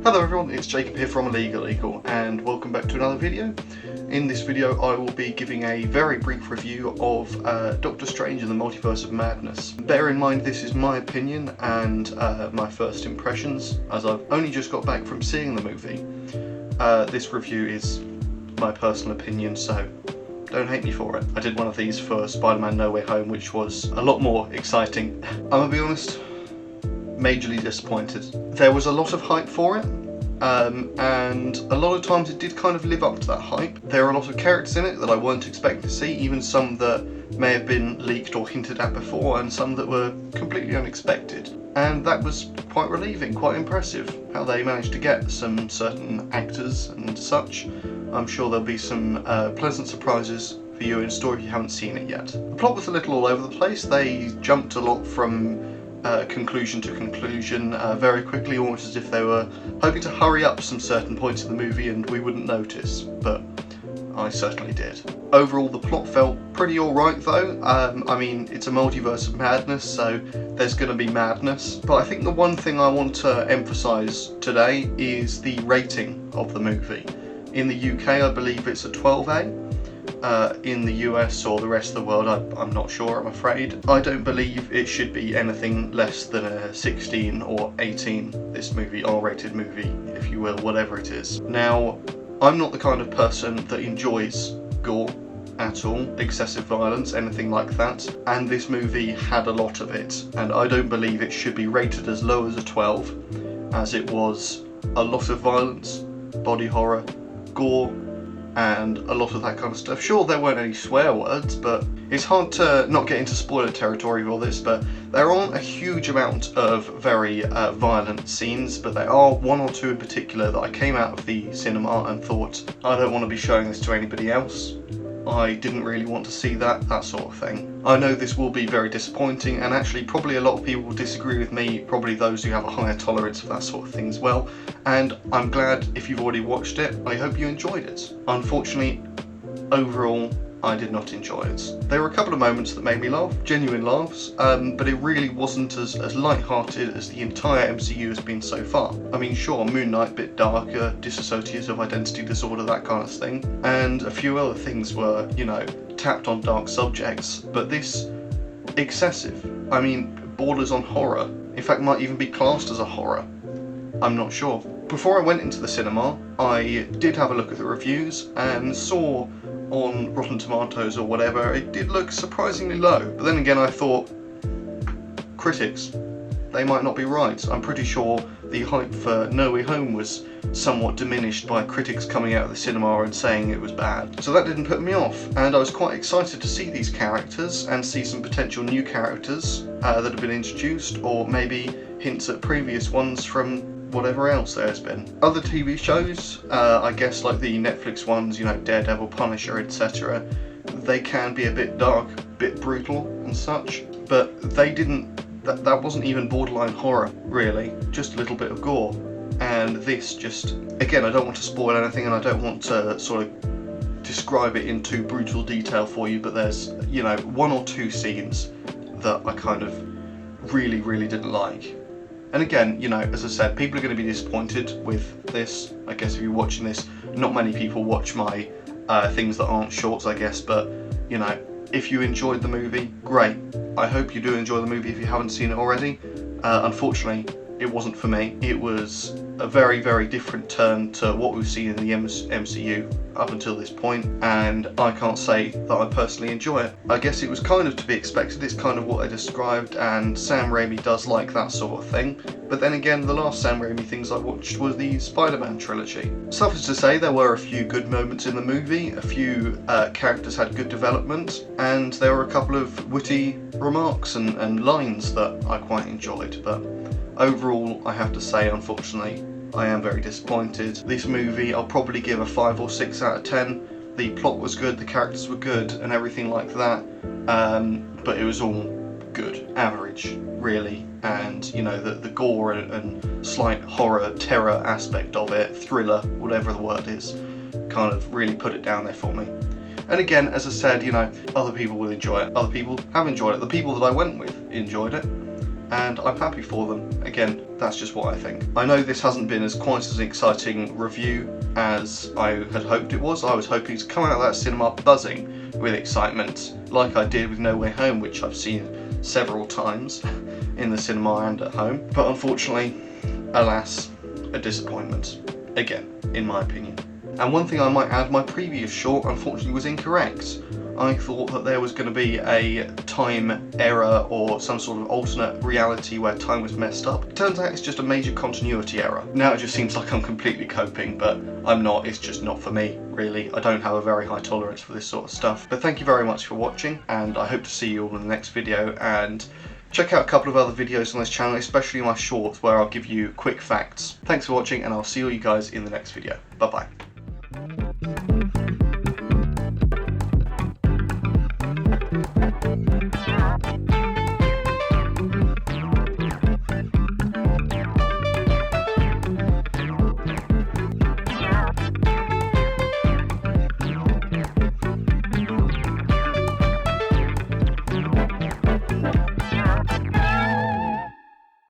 Hello everyone, it's Jacob here from Illegal Eagle and welcome back to another video. In this video I will be giving a very brief review of Doctor Strange and the Multiverse of Madness. Bear in mind this is my opinion and my first impressions, as I've only just got back from seeing the movie. This review is my personal opinion, so don't hate me for it. I did one of these for Spider-Man No Way Home, which was a lot more exciting. I'm gonna be honest, majorly disappointed. There was a lot of hype for it, and a lot of times it did kind of live up to that hype. There are a lot of characters in it that I weren't expecting to see, even some that may have been leaked or hinted at before, and some that were completely unexpected. And that was quite relieving, quite impressive, how they managed to get some certain actors and such. I'm sure there'll be some pleasant surprises for you in store if you haven't seen it yet. The plot was a little all over the place. They jumped a lot from conclusion to conclusion very quickly, almost as if they were hoping to hurry up some certain points of the movie and we wouldn't notice, but I certainly did. Overall, the plot felt pretty alright though. I mean, it's a multiverse of madness, so there's going to be madness. But I think the one thing I want to emphasise today is the rating of the movie. In the UK, I believe it's a 12A. In the US or the rest of the world, I'm not sure, I'm afraid. I don't believe it should be anything less than a 16 or 18, this movie, R-rated movie, if you will, whatever it is. Now, I'm not the kind of person that enjoys gore at all, excessive violence, anything like that, and this movie had a lot of it, and I don't believe it should be rated as low as a 12, as it was a lot of violence, body horror, gore, and a lot of that kind of stuff. Sure, there weren't any swear words, but it's hard to not get into spoiler territory with all this, but there aren't a huge amount of very violent scenes, but there are one or two in particular that I came out of the cinema and thought, I don't want to be showing this to anybody else. I didn't really want to see that sort of thing. I know this will be very disappointing, and actually probably a lot of people will disagree with me, probably those who have a higher tolerance for that sort of thing as well, and I'm glad if you've already watched it. I hope you enjoyed it. Unfortunately, overall, I did not enjoy it. There were a couple of moments that made me laugh, genuine laughs, but it really wasn't as light-hearted as the entire MCU has been so far. I mean, sure, Moon Knight, a bit darker, dissociative identity disorder, that kind of thing, and a few other things were, you know, tapped on dark subjects, but this, excessive. I mean, borders on horror. In fact, might even be classed as a horror. I'm not sure. Before I went into the cinema, I did have a look at the reviews and saw on Rotten Tomatoes or whatever, it did look surprisingly low. But then again, I thought, critics, they might not be right. I'm pretty sure the hype for No Way Home was somewhat diminished by critics coming out of the cinema and saying it was bad. So that didn't put me off, and I was quite excited to see these characters and see some potential new characters that have been introduced, or maybe hints at previous ones from whatever else there's been. Other TV shows, I guess like the Netflix ones, you know, Daredevil, Punisher, etc., they can be a bit dark, a bit brutal and such, but they didn't, that wasn't even borderline horror, really, just a little bit of gore. And this just, again, I don't want to spoil anything and I don't want to sort of describe it in too brutal detail for you, but there's, you know, one or two scenes that I kind of really didn't like. And again, you know, as I said, people are going to be disappointed with this. I guess if you're watching this, not many people watch my things that aren't shorts, I guess, but, you know, if you enjoyed the movie, great. I hope you do enjoy the movie if you haven't seen it already. Unfortunately, it wasn't for me. It was a very different turn to what we've seen in the MCU up until this point, and I can't say that I personally enjoy it. I guess it was kind of to be expected, it's kind of what I described, and Sam Raimi does like that sort of thing. But then again, the last Sam Raimi things I watched was the Spider-Man trilogy. Suffice to say, there were a few good moments in the movie, a few characters had good development, and there were a couple of witty remarks and lines that I quite enjoyed, but overall, I have to say, unfortunately, I am very disappointed. This movie, I'll probably give a 5 or 6 out of 10. The plot was good, the characters were good, and everything like that, but it was all good, average, really. And, you know, the gore and slight horror, terror aspect of it, thriller, whatever the word is, kind of really put it down there for me. And again, as I said, you know, other people will enjoy it. Other people have enjoyed it. The people that I went with enjoyed it. and I'm happy for them. Again, that's just what I think. I know this hasn't been quite as exciting review as I had hoped it was. I was hoping to come out of that cinema buzzing with excitement, like I did with No Way Home, which I've seen several times in the cinema and at home. But unfortunately, alas, a disappointment. Again, in my opinion. And one thing I might add, my previous short unfortunately was incorrect. I thought that there was going to be a time error or some sort of alternate reality where time was messed up. It turns out it's just a major continuity error. Now it just seems like I'm completely coping, but I'm not. It's just not for me, really. I don't have a very high tolerance for this sort of stuff. But thank you very much for watching, and I hope to see you all in the next video. And check out a couple of other videos on this channel, especially my shorts where I'll give you quick facts. Thanks for watching, and I'll see all you guys in the next video. Bye bye.